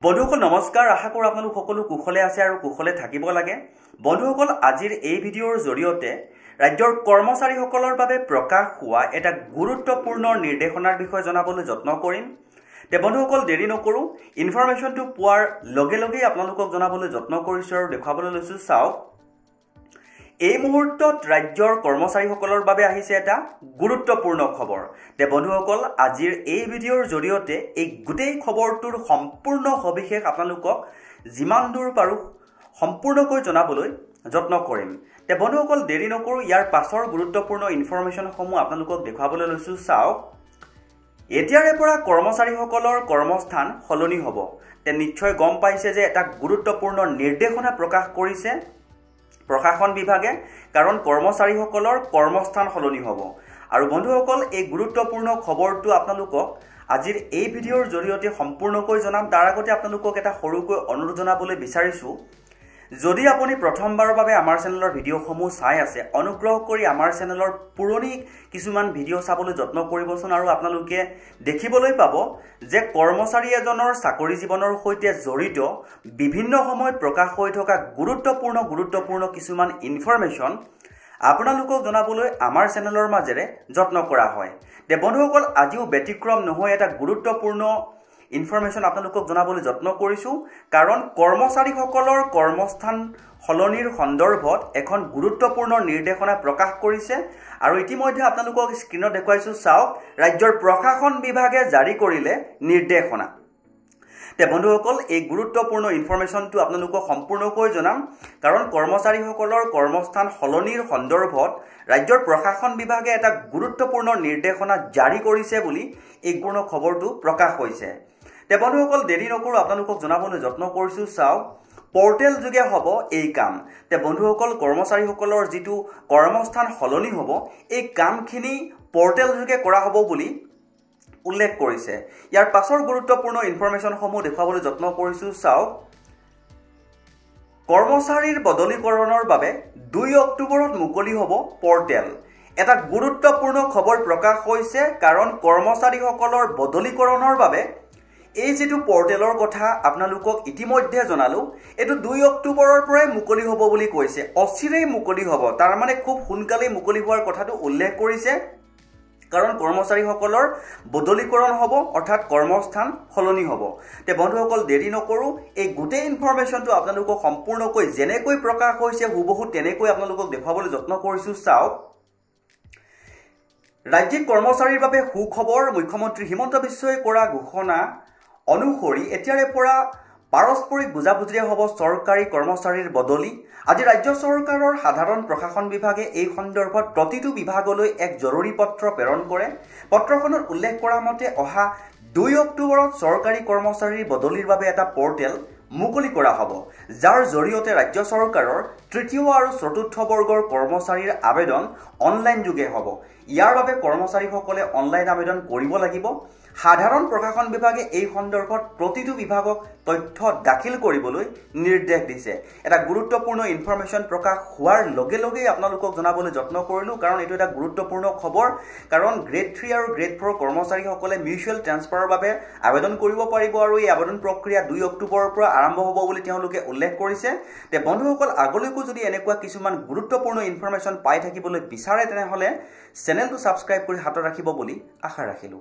বন্ধুসকল নমস্কাৰ আশা কৰো আপোনালোক সকলো কুশলে আছে আৰু কুশলে থাকিব লাগে বন্ধুসকল আজিৰ এই ভিডিঅ'ৰ জৰিয়তে ৰাজ্যৰ কৰ্মচাৰীসকলৰ বাবে প্ৰকাশ হোৱা এটা গুৰুত্বপূৰ্ণ নিৰ্দেশনাৰ বিষয়ে জনাবলৈ যত্ন কৰিম তে বন্ধুসকল দেৰি নকৰো ইনফৰমেশনটো পোৱাৰ লগে লগে আপোনালোকক জনাবলৈ যত্ন কৰিছো আৰু দেখাবলৈ লৈছো চাওক এই মুহূৰ্তত ৰাজ্যৰ কৰ্মচাৰীসকলৰ বাবে আহিছে এটা গুৰুত্বপূৰ্ণ খবৰ তে বন্ধুসকল আজিৰ এই ভিডিঅ'ৰ জৰিয়তে এই গুটেই খবৰটোৰ সম্পূৰ্ণ সবিশেষ আপোনালোকক যিমান দূৰ পাৰো সম্পূৰ্ণকৈ জনাবলৈ যত্ন কৰিম তে বন্ধুসকল দেৰি নকৰো ইয়াৰ পাছৰ গুৰুত্বপূৰ্ণ ইনফৰমেশনসমূহ আপোনালোকক দেখাবলৈ লৈছো চাওক এতিয়াৰে পৰা কৰ্মচাৰীসকলৰ কৰ্মস্থান সলনি হ'ব তে নিশ্চয় গম পাইছে যে এটা গুৰুত্বপূৰ্ণ নিৰ্দেশনা প্ৰকাশ কৰিছে প্ৰশাসন বিভাগে কাৰণ কৰ্মচাৰীসকলৰ কৰ্মস্থান সলনি হ'ব আৰু বন্ধুসকল এই গুৰুত্বপূৰ্ণ খবৰটো আপোনালোকক আজিৰ এই ভিডিঅ'ৰ জৰিয়তে সম্পূৰ্ণকৈ জনাম তাৰ আগতে আপোনালোকক এটা সৰুকৈ অনুৰোধ জনাবলৈ বিচাৰিছো যদি আপুনি প্ৰথমবাৰৰ বাবে আমাৰ চেনেলৰ ভিডিঅ'সমূহ চাই আছে অনুগ্ৰহ কৰি আমাৰ চেনেলৰ পুৰণি কিছুমান ভিডিঅ' চাবলৈ যত্ন কৰিবচোন আৰু আপোনালোকে দেখিবলৈ পাব যে কৰ্মচাৰী এজনৰ চাকৰি জীৱনৰ সৈতে জড়িত বিভিন্ন সময়ত প্ৰকাশ হৈ থকা গুৰুত্বপূৰ্ণ কিছুমান ইনফৰমেশন আপোনালোকক জনাবলৈ আমাৰ চেনেলৰ মাজেৰে যত্ন কৰা হয় তে বন্ধুসকল আজিও ব্যতিক্ৰম নহয় এটা গুৰুত্বপূৰ্ণ ইনফৰমেশন আপোনালোকক জনাবলৈ যত্ন কৰিছো কাৰণ কৰ্মচাৰীসকলৰ কৰ্মস্থান সলনিৰ সন্দৰ্ভত এখন গুৰুত্বপূৰ্ণ নিৰ্দেশনা প্ৰকাশ কৰিছে আৰু ইতিমধ্যে আপোনালোকক স্ক্ৰিনত দেখুৱাইছো চাওক ৰাজ্যৰ প্ৰশাসন বিভাগে জাৰি কৰিলে নিৰ্দেশনা তে বন্ধুসকল এই গুৰুত্বপূৰ্ণ ইনফৰমেশনটো আপোনালোকক সম্পূৰ্ণকৈ জনাম কাৰণ কৰ্মচাৰীসকলৰ কৰ্মস্থান সলনিৰ সন্দৰ্ভত ৰাজ্যৰ প্ৰশাসন বিভাগে এটা গুৰুত্বপূৰ্ণ নিৰ্দেশনা জাৰি কৰিছে বুলি এই গুণ খবৰটো প্ৰকাশ হৈছে তে বন্ধুসকল দেৰি নকৰো আপোনালোকক জনাবলৈ যত্ন কৰিছো চাওক পোৰ্টেল যোগে হ'ব এই কাম তে বন্ধুসকল কৰ্মচাৰীসকলৰ যেটো কৰ্মস্থান সলনি হ'ব এই কামখিনি পোৰ্টেল যোগে কৰা হ'ব বুলি উল্লেখ কৰিছে ইয়াৰ পাছৰ গুৰুত্বপূৰ্ণ ইনফৰমেশনসমূহ দেখাবলৈ যত্ন কৰিছো চাওক কৰ্মচাৰীৰ বদলীকৰণৰ বাবে 2 অক্টোবৰত মুকলি হ'ব পোৰ্টেল এটা গুৰুত্বপূৰ্ণ খবৰ প্ৰকাশ হৈছে কাৰণ কৰ্মচাৰীসকলৰ বদলীকৰণৰ বাবে এই যেটো পোৰ্টেলৰ কথা আপোনালোকক ইতিমধ্যে জনালো এটো 2 অক্টোবৰৰ পৰাই মুকলি হ'ব বুলি কৈছে অচিৰেই মুকলি হ'ব তাৰ মানে খুব সোনকালে মুকলি হোৱাৰ কথাটো উল্লেখ কৰিছে কাৰণ কৰ্মচাৰীসকলৰ বদলীকৰণ হ'ব অৰ্থাৎ কৰ্মস্থান সলনি হ'ব তে বন্ধুসকল দেৰি নকৰো এই গুটেই ইনফৰমেশনটো আপোনালোকক সম্পূৰ্ণকৈ জেনেকৈ প্ৰকাশ হৈছে হুবহু তেনেকৈ আপোনালোকক দেখাবলৈ যত্ন কৰিছো চাওক ৰাজ্যিক কৰ্মচাৰীৰ বাবে সুখবৰ মুখ্যমন্ত্ৰী হিমন্ত বিশ্বই কৰা ঘোষণা অনুসৰি এতিয়াৰে পৰা পাৰস্পৰিক বুজাবুজিৰে হ'ব চৰকাৰী কৰ্মচাৰীৰ বদলি আজি ৰাজ্য চৰকাৰৰ সাধাৰণ প্ৰশাসন বিভাগে এই সন্দৰ্ভত প্ৰতিটো বিভাগলৈ এক জৰুৰী পত্ৰ প্ৰেৰণ কৰে পত্ৰখনত উল্লেখ কৰা মতে অহা 2 অক্টোবৰত চৰকাৰী কৰ্মচাৰীৰ বদলিৰ বাবে এটা পোৰ্টেল মুকলি কৰা হ'ব যাৰ জৰিয়তে ৰাজ্য চৰকাৰৰ তৃতীয় আৰু চতুৰ্থ বৰ্গৰ কৰ্মচাৰীৰ আবেদন অনলাইন যোগে হ'ব ইয়াৰ বাবে কৰ্মচাৰীসকলে অনলাইন আবেদন কৰিব লাগিব সাধাৰণ প্ৰশাসন বিভাগে এই সন্দৰ্ভত প্ৰতিটো বিভাগক তথ্য দাখিল কৰিবলৈ নিৰ্দেশ দিছে এটা গুৰুত্বপূৰ্ণ ইনফৰমেশন প্ৰকাশ হোৱাৰ লগে লগে আপোনালোকক জনাবলৈ যত্ন কৰিলো কাৰণ এটো এটা গুৰুত্বপূৰ্ণ খবৰ কাৰণ গ্ৰেড 3 আৰু গ্ৰেড 4 কৰ্মচাৰীসকলে মিউচুৱেল ট্ৰান্সফাৰৰ বাবে আবেদন কৰিব পাৰিব আৰু এই আবেদন প্ৰক্ৰিয়া 2 অক্টোবৰৰ পৰা আৰম্ভ হ'ব বুলি তেওঁলোকে উল্লেখ কৰিছে তে বন্ধুসকল আগলৈকো যদি এনেকুৱা কিছুমান গুৰুত্বপূৰ্ণ ইনফৰমেশন পাই থাকিবলৈ বিচাৰে তেনেহলে চেনেলটো সাবস্ক্ৰাইব কৰি হাতত ৰাখিব বুলি আশা ৰাখিলো